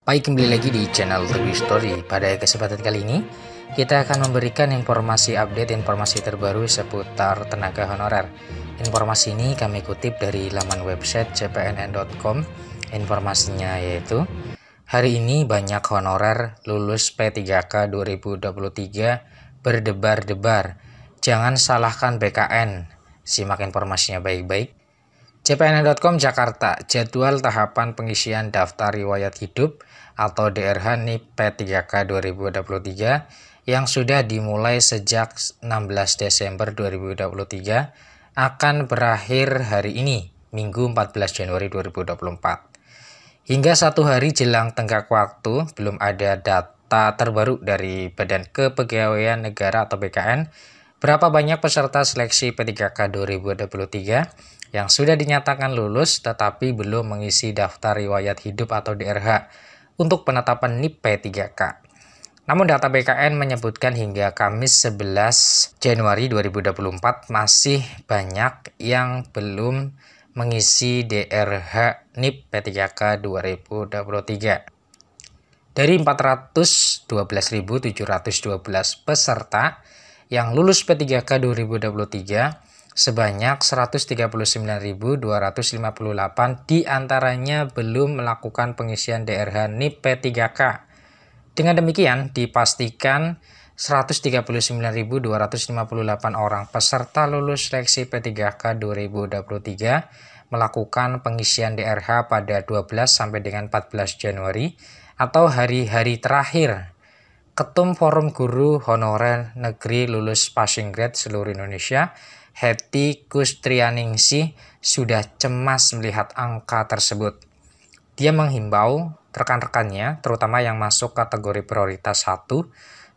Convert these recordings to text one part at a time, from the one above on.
Baik, kembali lagi di channel Review Story. Pada kesempatan kali ini, kita akan memberikan informasi update informasi terbaru seputar tenaga honorer. Informasi ini kami kutip dari laman website cpnn.com. Informasinya yaitu, hari ini banyak honorer lulus P3K 2023 berdebar-debar. Jangan salahkan BKN. Simak informasinya baik-baik. cpnn.com Jakarta, jadwal tahapan pengisian daftar riwayat hidup atau DRH NIP P3K 2023 yang sudah dimulai sejak 16 Desember 2023 akan berakhir hari ini, Minggu 14 Januari 2024. Hingga satu hari jelang tenggat waktu, belum ada data terbaru dari Badan Kepegawaian Negara atau BKN berapa banyak peserta seleksi P3K 2023 yang sudah dinyatakan lulus tetapi belum mengisi daftar riwayat hidup atau DRH untuk penetapan NIP P3K. Namun data BKN menyebutkan hingga Kamis 11 Januari 2024 masih banyak yang belum mengisi DRH NIP P3K 2023. Dari 412.712 peserta yang lulus P3K 2023, sebanyak 139.258 diantaranya belum melakukan pengisian DRH NIP P3K. Dengan demikian, dipastikan 139.258 orang peserta lulus seleksi P3K 2023 melakukan pengisian DRH pada 12 sampai dengan 14 Januari atau hari-hari terakhir. Ketum Forum Guru Honorer Negeri Lulus Passing Grade seluruh Indonesia, Hetty Kustrianingsih, sudah cemas melihat angka tersebut. Dia menghimbau rekan-rekannya, terutama yang masuk kategori prioritas 1,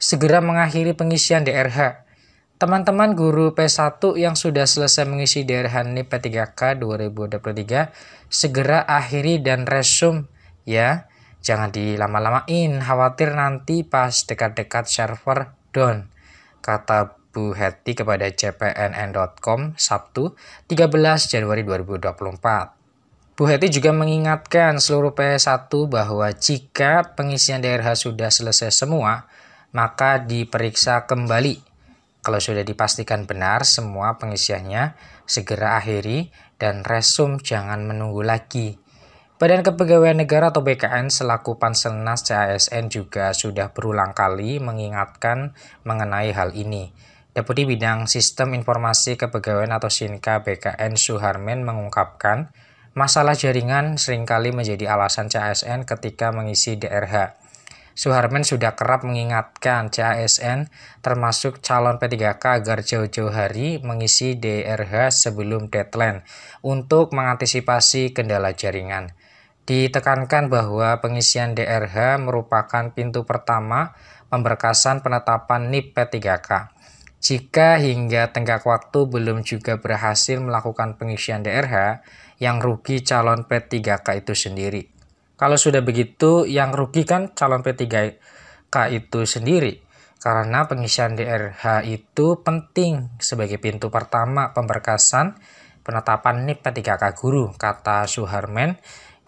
segera mengakhiri pengisian DRH. Teman-teman guru P1 yang sudah selesai mengisi DRH NIP P3K 2023, segera akhiri dan resume ya. Jangan dilama-lamain, khawatir nanti pas dekat-dekat server down, kata Bu Hetty kepada cpnn.com Sabtu 13 Januari 2024. Bu Hetty juga mengingatkan seluruh P1 bahwa jika pengisian DRH sudah selesai semua, maka diperiksa kembali. Kalau sudah dipastikan benar semua pengisiannya, segera akhiri dan resume, jangan menunggu lagi. Badan Kepegawaian Negara atau BKN selaku Panselnas CASN juga sudah berulang kali mengingatkan mengenai hal ini. Deputi Bidang Sistem Informasi Kepegawaian atau SINKA BKN Suharmen mengungkapkan, masalah jaringan seringkali menjadi alasan CASN ketika mengisi DRH. Suharmen sudah kerap mengingatkan CASN termasuk calon P3K agar jauh-jauh hari mengisi DRH sebelum deadline untuk mengantisipasi kendala jaringan. Ditekankan bahwa pengisian DRH merupakan pintu pertama pemberkasan penetapan NIP P3K. Jika hingga tenggat waktu belum juga berhasil melakukan pengisian DRH, yang rugi calon P3K itu sendiri. Kalau sudah begitu, yang rugi kan calon P3K itu sendiri. Karena pengisian DRH itu penting sebagai pintu pertama pemberkasan penetapan NIP P3K guru, kata Suharmen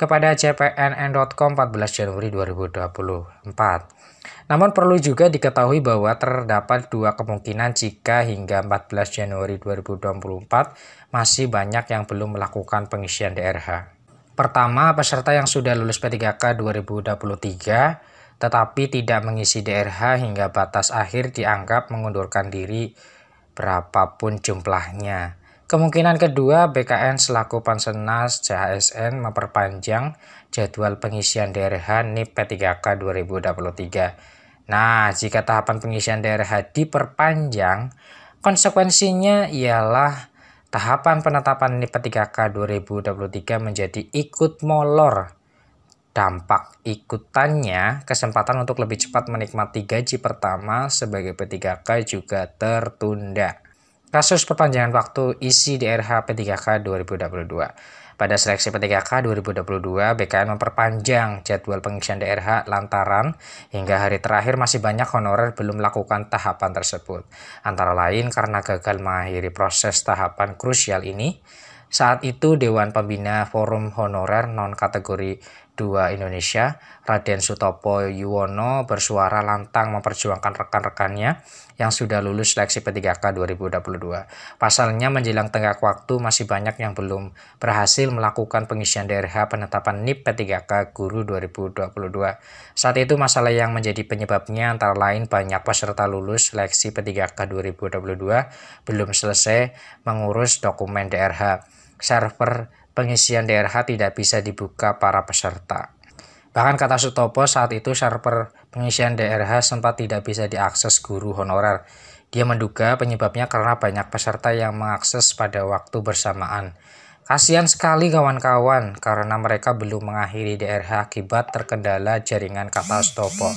kepada cpnn.com 14 Januari 2024. Namun perlu juga diketahui bahwa terdapat dua kemungkinan jika hingga 14 Januari 2024 masih banyak yang belum melakukan pengisian DRH. Pertama, peserta yang sudah lulus P3K 2023 tetapi tidak mengisi DRH hingga batas akhir dianggap mengundurkan diri berapapun jumlahnya. Kemungkinan kedua, BKN selaku Panselnas CASN memperpanjang jadwal pengisian DRH NIP P3K 2023. Nah, jika tahapan pengisian DRH diperpanjang, konsekuensinya ialah tahapan penetapan NIP P3K 2023 menjadi ikut molor. Dampak ikutannya, kesempatan untuk lebih cepat menikmati gaji pertama sebagai P3K juga tertunda. Kasus perpanjangan waktu isi DRH P3K 2022. Pada seleksi P3K 2022, BKN memperpanjang jadwal pengisian DRH lantaran hingga hari terakhir masih banyak honorer belum melakukan tahapan tersebut. Antara lain karena gagal mengakhiri proses tahapan krusial ini. Saat itu Dewan Pembina Forum Honorer Non-Kategori Indonesia, Raden Sutopo Yuwono bersuara lantang memperjuangkan rekan-rekannya yang sudah lulus seleksi P3K 2022. Pasalnya menjelang tenggat waktu masih banyak yang belum berhasil melakukan pengisian DRH penetapan NIP P3K Guru 2022. Saat itu masalah yang menjadi penyebabnya antara lain banyak peserta lulus seleksi P3K 2022 belum selesai mengurus dokumen DRH. Server pengisian DRH tidak bisa dibuka para peserta. Bahkan kata Sutopo, saat itu server pengisian DRH sempat tidak bisa diakses guru honorer. Dia menduga penyebabnya karena banyak peserta yang mengakses pada waktu bersamaan. Kasihan sekali kawan-kawan karena mereka belum mengakhiri DRH akibat terkendala jaringan, kata Sutopo.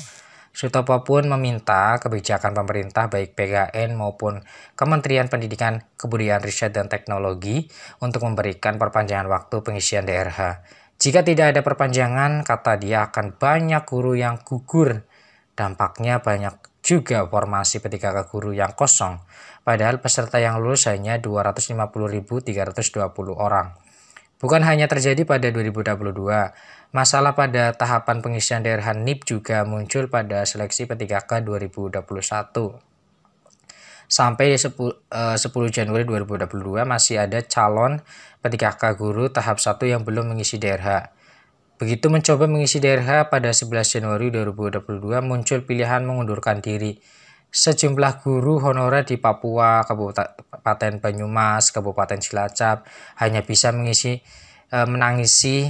Sutopo pun meminta kebijakan pemerintah baik PKN maupun Kementerian Pendidikan, Kebudayaan, Riset, dan Teknologi untuk memberikan perpanjangan waktu pengisian DRH. Jika tidak ada perpanjangan, kata dia, akan banyak guru yang gugur. Dampaknya banyak juga formasi P3K guru yang kosong, padahal peserta yang lulus hanya 250.320 orang. Bukan hanya terjadi pada 2022, masalah pada tahapan pengisian DRH NIP juga muncul pada seleksi P3K 2021. Sampai 10 Januari 2022 masih ada calon P3K guru tahap 1 yang belum mengisi DRH. Begitu mencoba mengisi DRH pada 11 Januari 2022 muncul pilihan mengundurkan diri. Sejumlah guru honorer di Papua, Kabupaten Banyumas, Kabupaten Cilacap hanya bisa menangisi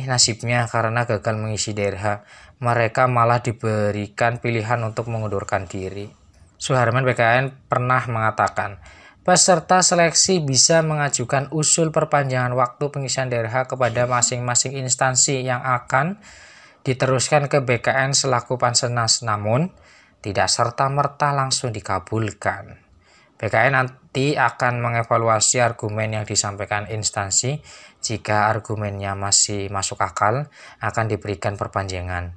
nasibnya karena gagal mengisi DRH. Mereka malah diberikan pilihan untuk mengundurkan diri. Suharman BKN pernah mengatakan, peserta seleksi bisa mengajukan usul perpanjangan waktu pengisian DRH kepada masing-masing instansi yang akan diteruskan ke BKN selaku Pansenas, namun tidak serta-merta langsung dikabulkan. BKN nanti akan mengevaluasi argumen yang disampaikan instansi. Jika argumennya masih masuk akal, akan diberikan perpanjangan.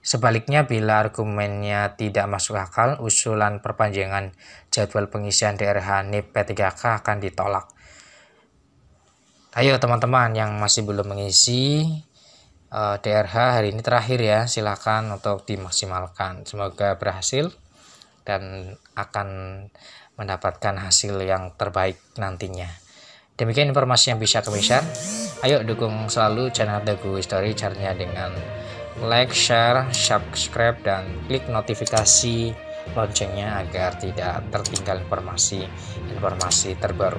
Sebaliknya, bila argumennya tidak masuk akal, usulan perpanjangan jadwal pengisian DRH NIP P3K akan ditolak. Ayo teman-teman yang masih belum mengisi DRH hari ini terakhir ya, silakan untuk dimaksimalkan. Semoga berhasil dan akan mendapatkan hasil yang terbaik nantinya. Demikian informasi yang bisa kami share. Ayo dukung selalu channel Dagu History, caranya dengan like, share, subscribe, dan klik notifikasi loncengnya agar tidak tertinggal informasi terbaru.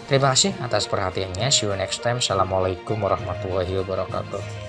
Terima kasih atas perhatiannya. See you next time. Assalamualaikum warahmatullahi wabarakatuh.